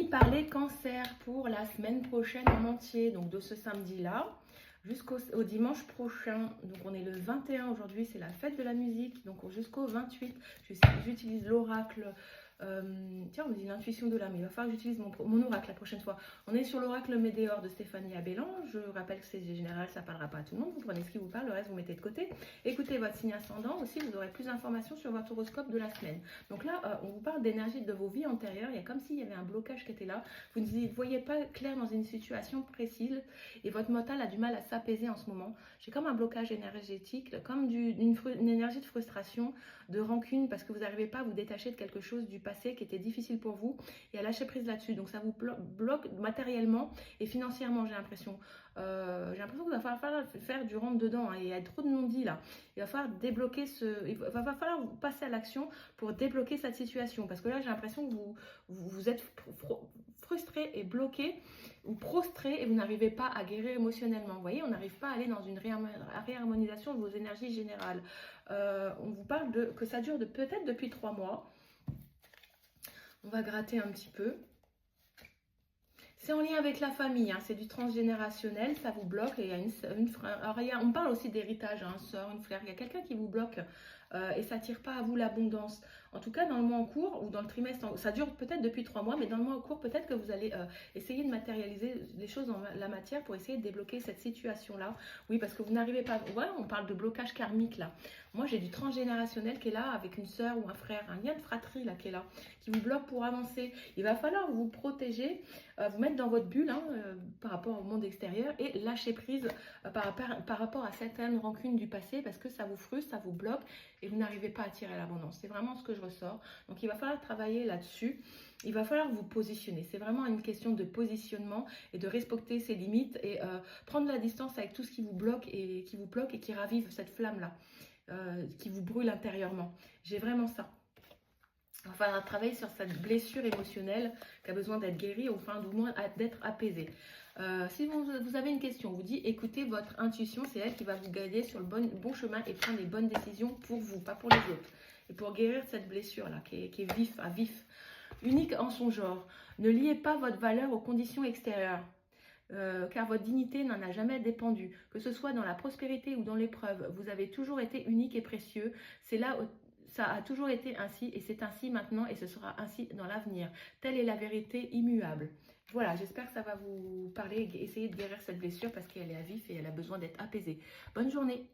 parler cancer pour la semaine prochaine en entier, donc de ce samedi-là jusqu'au dimanche prochain. Donc on est le 21 aujourd'hui, c'est la fête de la musique, donc jusqu'au 28, j'utilise l'oracle. Tiens, on me dit l'intuition de l'âme, il va falloir que j'utilise mon oracle la prochaine fois. On est sur l'oracle Médéor de Stéphanie Abellan. Je rappelle que c'est général, ça ne parlera pas à tout le monde. Vous prenez ce qui vous parle, le reste vous mettez de côté. Écoutez votre signe ascendant aussi, vous aurez plus d'informations sur votre horoscope de la semaine. Donc là, on vous parle d'énergie de vos vies antérieures. Il y a comme s'il y avait un blocage qui était là. Vous ne voyez pas clair dans une situation précise et votre mental a du mal à s'apaiser en ce moment. J'ai comme un blocage énergétique, comme une énergie de frustration, de rancune, parce que vous n'arrivez pas à vous détacher de quelque chose du passé qui était difficile pour vous et à lâcher prise là-dessus. Donc ça vous bloque matériellement et financièrement, j'ai l'impression. Qu'il va falloir faire du rentre-dedans, hein. Il y a trop de non-dits là. Il va falloir débloquer il va falloir passer à l'action pour débloquer cette situation. Parce que là, j'ai l'impression que vous êtes frustré et bloqué ou prostré et vous n'arrivez pas à guérir émotionnellement. Vous voyez, on n'arrive pas à aller dans une réharmonisation de vos énergies générales. On vous parle que ça dure peut-être depuis 3 mois. On va gratter un petit peu. C'est en lien avec la famille, hein, c'est du transgénérationnel, ça vous bloque. Et il y a une frère. Alors, on parle aussi d'héritage, hein, une soeur, une frère. Il y a quelqu'un qui vous bloque et ça n'attire pas à vous l'abondance. En tout cas, dans le mois en cours ou dans le trimestre, ça dure peut-être depuis 3 mois, mais dans le mois en cours, peut-être que vous allez essayer de matérialiser les choses en la matière pour essayer de débloquer cette situation-là. Oui, parce que vous n'arrivez pas. Voilà, on parle de blocage karmique là. Moi, j'ai du transgénérationnel qui est là avec une soeur ou un frère, un lien de fratrie là qui est là, qui vous bloque pour avancer. Il va falloir vous protéger, vous mettre dans votre bulle par rapport au monde extérieur et lâcher prise par rapport à certaines rancunes du passé parce que ça vous frustre, ça vous bloque et vous n'arrivez pas à attirer l'abondance. C'est vraiment ce que je ressors. Donc, il va falloir travailler là-dessus. Il va falloir vous positionner. C'est vraiment une question de positionnement et de respecter ses limites et prendre la distance avec tout ce qui vous bloque et qui ravive cette flamme-là, qui vous brûle intérieurement. J'ai vraiment ça. Il va falloir travailler sur cette blessure émotionnelle qui a besoin d'être guérie, ou enfin, du moins d'être apaisée. Si vous avez une question, on vous dit écoutez votre intuition, c'est elle qui va vous guider sur le bon chemin et prendre les bonnes décisions pour vous, pas pour les autres. Et pour guérir cette blessure-là, qui est vif, unique en son genre. Ne liez pas votre valeur aux conditions extérieures. Car votre dignité n'en a jamais dépendu. Que ce soit dans la prospérité ou dans l'épreuve, vous avez toujours été unique et précieux. C'est là où ça a toujours été ainsi et c'est ainsi maintenant et ce sera ainsi dans l'avenir. Telle est la vérité immuable. Voilà, j'espère que ça va vous parler et essayer de guérir cette blessure parce qu'elle est à vif et elle a besoin d'être apaisée. Bonne journée!